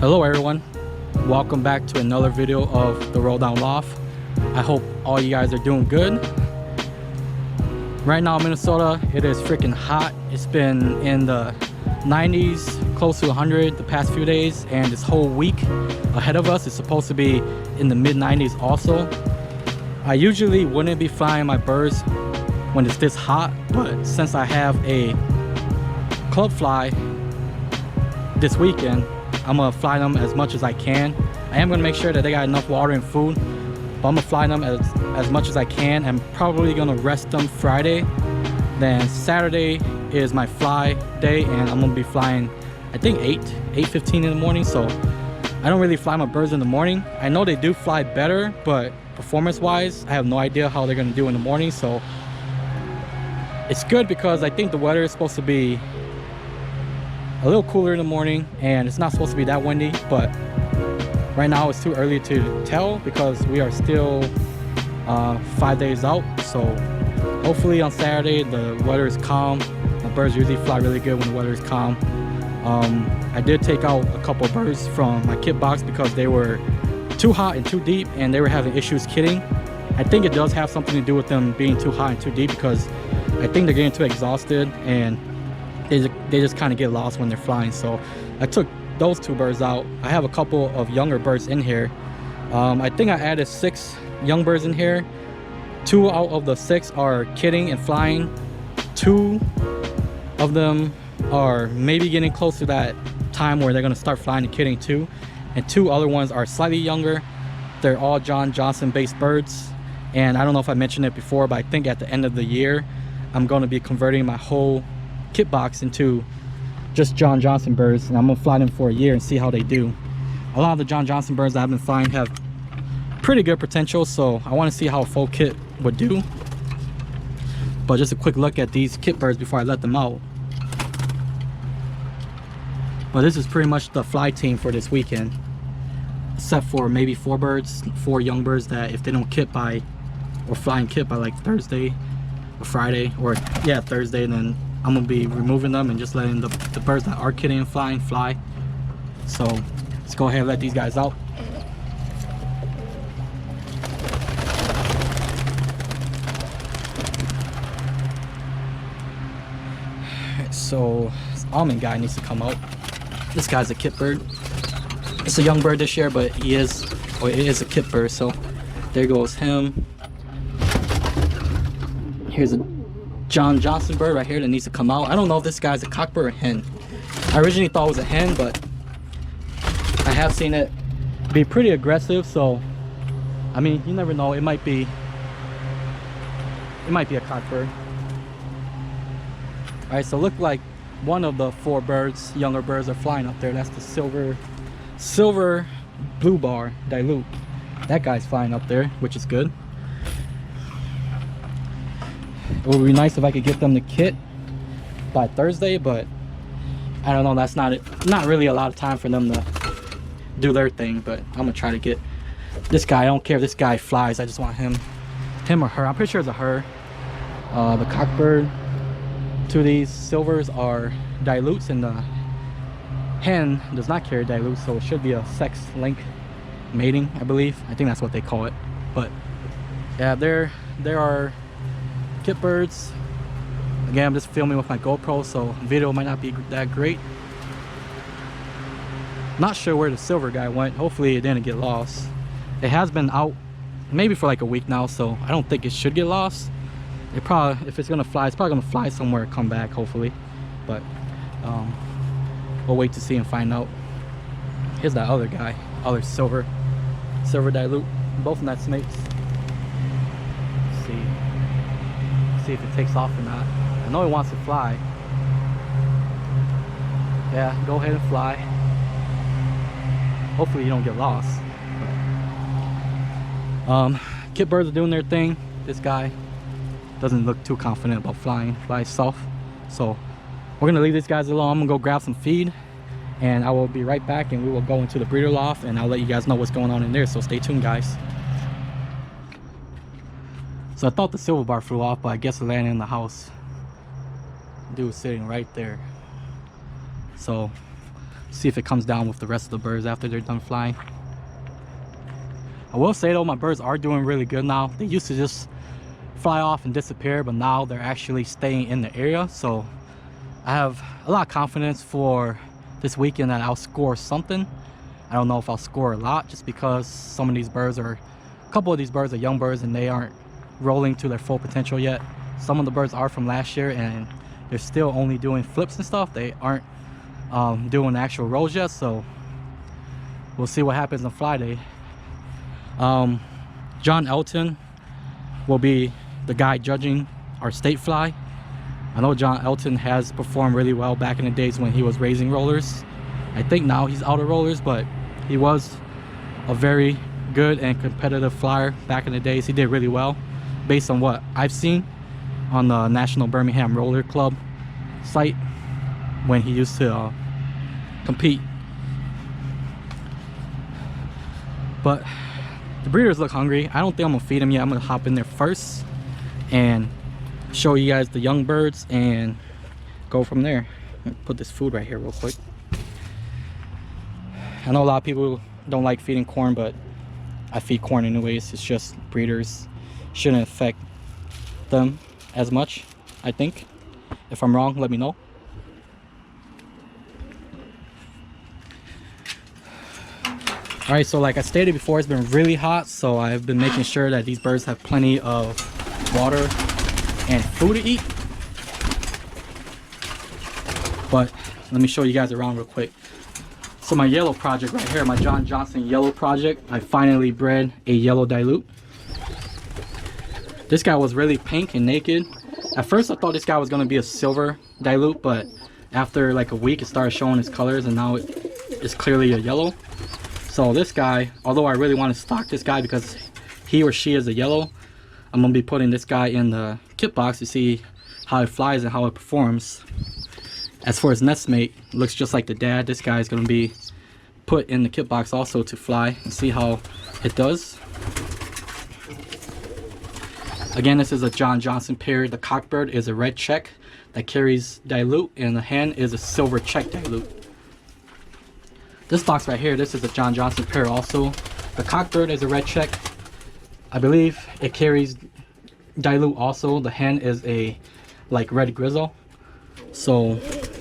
Hello everyone, welcome back to another video of the Roll Down Loft. I hope all you guys are doing good. Right now in Minnesota, it is freaking hot. It's been in the 90s, close to 100 the past few days, and this whole week ahead of us is supposed to be in the mid 90s also. I usually wouldn't be flying my birds when it's this hot, but since I have a club fly this weekend, I'm gonna fly them as much as I can. I am gonna make sure that they got enough water and food, but I'm gonna fly them as much as I can. I'm probably gonna rest them Friday. Then Saturday is my fly day, and I'm gonna be flying, I think 8:15 in the morning. So I don't really fly my birds in the morning. I know they do fly better, but performance-wise, I have no idea how they're gonna do in the morning. So it's good because I think the weather is supposed to be a little cooler in the morning, and it's not supposed to be that windy, but right now it's too early to tell because we are still 5 days out. So hopefully on Saturday the weather is calm. My birds usually fly really good when the weather is calm. I did take out a couple birds from my kit box because they were too hot and too deep, and they were having issues kitting. I think it does have something to do with them being too hot and too deep, because I think they're getting too exhausted and they just kind of get lost when they're flying. So I took those two birds out. I have a couple of younger birds in here. I think I added 6 young birds in here. 2 out of the 6 are kidding and flying. 2 of them are maybe getting close to that time where they're going to start flying and kidding too, and 2 other ones are slightly younger. They're all John Johnson based birds, and I don't know if I mentioned it before, but I think at the end of the year I'm going to be converting my whole kit box into just John Johnson birds, and I'm gonna fly them for a year and see how they do. A lot of the John Johnson birds that I've been flying have pretty good potential, so I want to see how a full kit would do. But just a quick look at these kit birds before I let them out. But this is pretty much the fly team for this weekend, except for maybe 4 young birds that if they don't kit by or flying kit by like Thursday or Friday, or yeah, Thursday, then I'm gonna be removing them and just letting the birds that are kidding and flying fly. So let's go ahead and let these guys out. So this almond guy needs to come out. This guy's a kit bird. It's a young bird this year, but it is a kit bird. So there goes him. Here's a John Johnson bird right here that needs to come out. I don't know if this guy's a cock bird or hen. I originally thought it was a hen, but I have seen it be pretty aggressive, so I mean, you never know. It might be a cock bird. All right, so look like one of the 4 birds, younger birds, are flying up there. That's the silver blue bar dilute. That guy's flying up there, which is good. It would be nice if I could get them to kit by Thursday, but I don't know, that's not really a lot of time for them to do their thing. But I'm gonna try to get this guy. I don't care if this guy flies, I just want him or her. I'm pretty sure it's a her. The cockbird, 2 of these silvers are dilutes, and the hen does not carry dilutes, so it should be a sex link mating, I believe. I think that's what they call it. But yeah, there are kit birds. Again, I'm just filming with my GoPro, so video might not be that great. Not sure where the silver guy went. Hopefully it didn't get lost. It has been out maybe for like a week now, so I don't think it should get lost. It probably, if it's gonna fly, it's probably gonna fly somewhere and come back, hopefully. But we'll wait to see and find out. Here's that other guy, other silver dilute, both nuts mates. See if it takes off or not. I know it wants to fly. Yeah, go ahead and fly. Hopefully you don't get lost. Kit birds are doing their thing. This guy doesn't look too confident about flying. Flies soft. So we're gonna leave these guys alone. I'm gonna go grab some feed, and I will be right back, and we will go into the breeder loft, and I'll let you guys know what's going on in there. So stay tuned, guys. So I thought the silver bar flew off, but I guess it landed in the house. Dude was sitting right there. So See if it comes down with the rest of the birds after they're done flying. I will say though, my birds are doing really good now. They used to just fly off and disappear, but now they're actually staying in the area. So I have a lot of confidence for this weekend that I'll score something. I don't know if I'll score a lot, just because some of these birds are, a couple of these birds are young birds and they aren't rolling to their full potential yet. Some of the birds are from last year and they're still only doing flips and stuff. They aren't doing actual rolls yet, so we'll see what happens on Friday. John Elton will be the guy judging our state fly. I know John Elton has performed really well back in the days when he was raising rollers. I think now he's out of rollers, but he was a very good and competitive flyer back in the days. He did really well based on what I've seen on the National Birmingham Roller Club site when he used to compete. But the breeders look hungry. I don't think I'm gonna feed them yet. I'm gonna hop in there first and show you guys the young birds and go from there. Put this food right here real quick. I know a lot of people don't like feeding corn, but I feed corn anyways. It's just breeders shouldn't affect them as much, I think. If I'm wrong, let me know. Alright, so like I stated before, it's been really hot, so I've been making sure that these birds have plenty of water and food to eat. But let me show you guys around real quick. So my yellow project right here, my John Johnson yellow project, I finally bred a yellow dilute. This guy was really pink and naked. At first I thought this guy was going to be a silver dilute, but after like a week it started showing his colors and now it's clearly a yellow. So this guy, although I really want to stock this guy because he or she is a yellow, I'm going to be putting this guy in the kit box to see how it flies and how it performs. As for his nestmate, looks just like the dad. This guy is going to be put in the kit box also to fly and see how it does. Again, this is a John Johnson pair. The cockbird is a red check that carries dilute, and the hen is a silver check dilute. This box right here, this is a John Johnson pair also. The cockbird is a red check. I believe it carries dilute also. The hen is a like red grizzle. So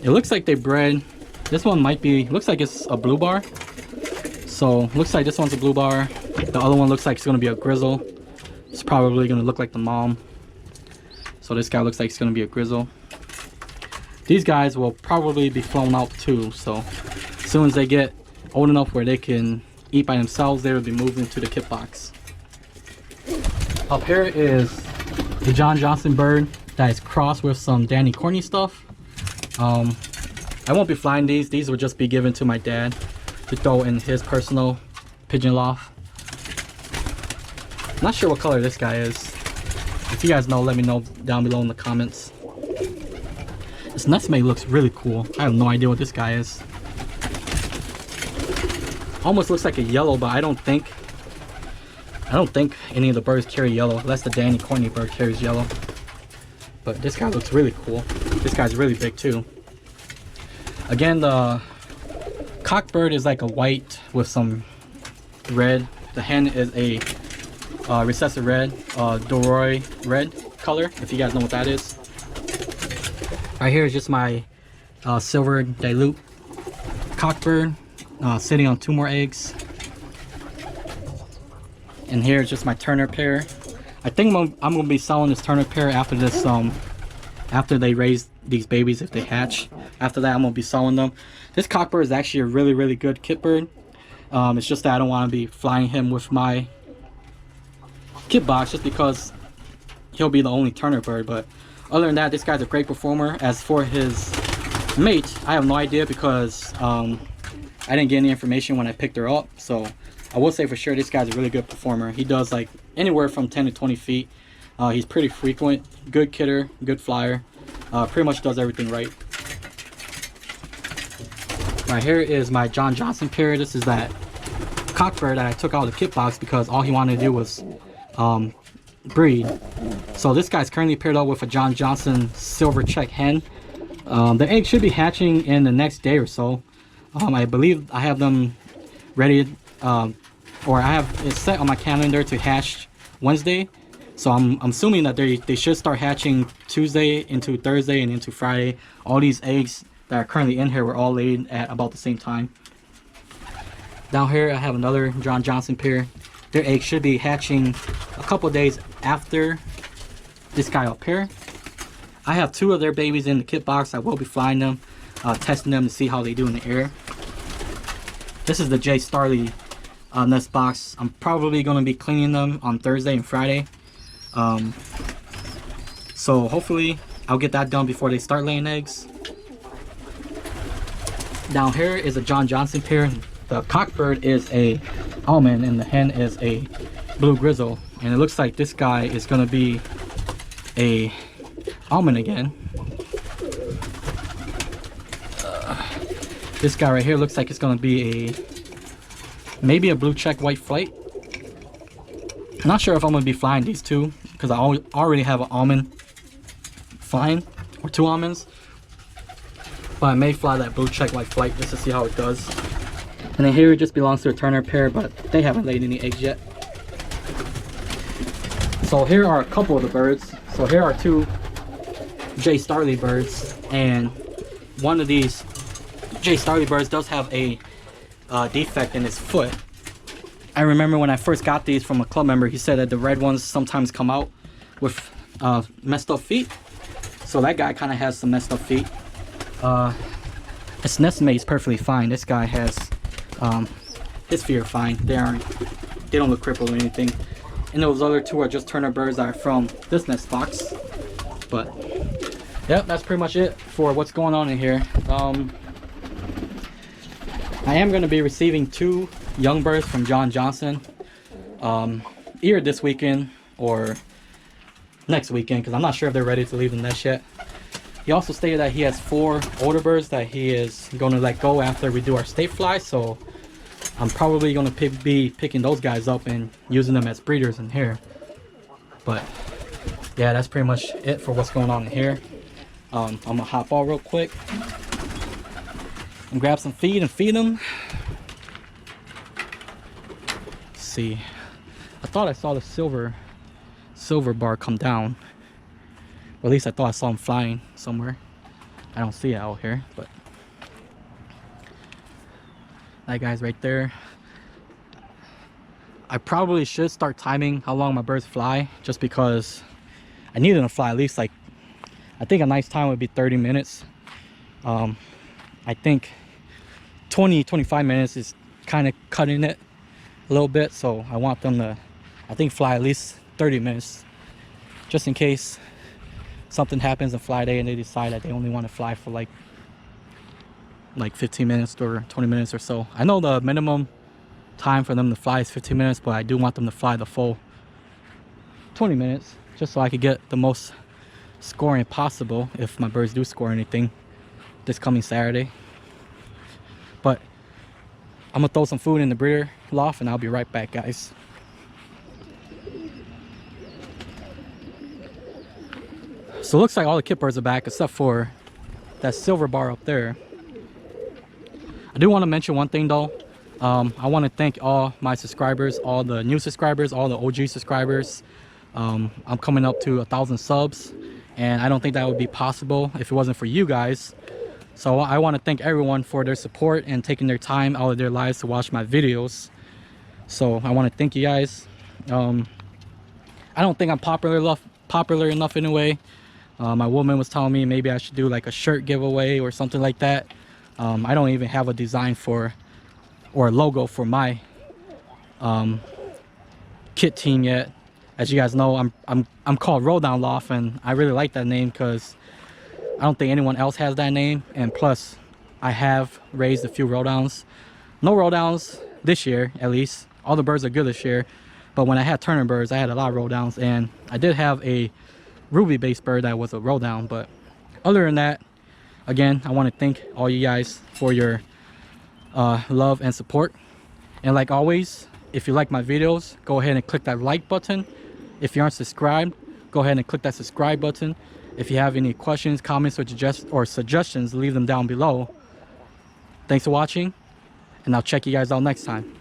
it looks like they bred, this one might be, looks like it's a blue bar. So looks like this one's a blue bar. The other one looks like it's going to be a grizzle. It's probably going to look like the mom. So this guy looks like it's going to be a grizzle. These guys will probably be flown out too. So as soon as they get old enough where they can eat by themselves, they will be moved into the kit box. Up here is the John Johnson bird that is crossed with some Danny Corny stuff. I won't be flying these. These will just be given to my dad to throw in his personal pigeon loft. Not sure what color this guy is. If you guys know, let me know down below in the comments. This nestmate looks really cool. I have no idea what this guy is. Almost looks like a yellow, but I don't think any of the birds carry yellow, unless the Danny Corny bird carries yellow. But this guy looks really cool. This guy's really big too. Again, the cockbird is like a white with some red. The hen is a recessive red, Doroi red color, if you guys know what that is. Right here is just my silver dilute cockbird sitting on 2 more eggs. And here is just my Turner pair. I think I'm gonna be selling this Turner pair after this after they raise these babies, if they hatch. After that I'm gonna be selling them. This cockbird is actually a really good kit bird. It's just that I don't want to be flying him with my kit box just because he'll be the only Turner bird. But other than that, this guy's a great performer. As for his mate, I have no idea because I didn't get any information when I picked her up. So I will say for sure this guy's a really good performer. He does like anywhere from 10 to 20 feet. He's pretty frequent, good kidder, good flyer. Pretty much does everything right. Right here is my John Johnson pair. This is that cockbird that I took out of the kit box because all he wanted to do was breed. So this guy's currently paired up with a John Johnson silver check hen. The egg should be hatching in the next day or so. I believe I have them ready, or I have it set on my calendar to hatch Wednesday. So I'm assuming that they should start hatching Tuesday into Thursday and into Friday. All these eggs that are currently in here were all laid at about the same time. Down here I have another John Johnson pair. Their eggs should be hatching a couple days after this guy up here. I have 2 of their babies in the kit box. I will be flying them, testing them to see how they do in the air. This is the J Starley nest box. I'm probably going to be cleaning them on Thursday and Friday. So hopefully I'll get that done before they start laying eggs. Down here is a John Johnson pair. The cockbird is a almond and the hen is a blue grizzle, and it looks like this guy is going to be a almond again. This guy right here looks like it's going to be maybe a blue check white flight. I'm not sure if I'm going to be flying these two because I already have an almond flying, or 2 almonds, but I may fly that blue check white flight just to see how it does. And then here it just belongs to a Turner pair, but they haven't laid any eggs yet. So here are a couple of the birds. So here are 2 J Starley birds, and one of these J Starley birds does have a defect in its foot. I remember when I first got these from a club member, he said that the red ones sometimes come out with messed up feet. So that guy kind of has some messed up feet. Its nest mate is perfectly fine. This guy has his feet are fine. They don't look crippled or anything. And those other 2 are just Turner birds that are from this nest box. But yep, that's pretty much it for what's going on in here. I am going to be receiving 2 young birds from John Johnson, either this weekend or next weekend, because I'm not sure if they're ready to leave the nest yet. He also stated that he has 4 older birds that he is going to let go after we do our state fly, so I'm probably going to be picking those guys up and using them as breeders in here. But yeah, that's pretty much it for what's going on in here. I'm going to hop on real quick and grab some feed and feed them. Let's see. I thought I saw the silver bar come down. Or at least I thought I saw him flying somewhere. I don't see it out here, but that guy's right there. I probably should start timing how long my birds fly, just because I need them to fly at least, like, I think a nice time would be 30 minutes. I think 20-25 minutes is kind of cutting it a little bit, so I want them to, I think, fly at least 30 minutes, just in case something happens on fly day and they decide that they only want to fly for like 15 minutes or 20 minutes or so. I know the minimum time for them to fly is 15 minutes, but I do want them to fly the full 20 minutes, just so I could get the most scoring possible if my birds do score anything this coming Saturday. But I'm gonna throw some food in the breeder loft and I'll be right back, guys. So it looks like all the kit birds are back except for that silver bar up there. I do want to mention one thing though. I want to thank all my subscribers, all the new subscribers, all the OG subscribers. I'm coming up to 1,000 subs, and I don't think that would be possible if it wasn't for you guys. So I want to thank everyone for their support and taking their time out of their lives to watch my videos. So I want to thank you guys. I don't think I'm popular enough anyway. My woman was telling me maybe I should do like a shirt giveaway or something like that. I don't even have a design for or a logo for my kit team yet. As you guys know, I'm called Roll Down Loft, and I really like that name because I don't think anyone else has that name. And plus, I have raised a few roll downs. No roll downs this year, at least. All the birds are good this year. But when I had Turner birds, I had a lot of roll downs, and I did have a ruby based bird that was a roll down. But other than that, again, I want to thank all you guys for your love and support. And like always, if you like my videos, go ahead and click that like button. If you aren't subscribed, go ahead and click that subscribe button. If you have any questions, comments, or suggestions, leave them down below. Thanks for watching, and I'll check you guys out next time.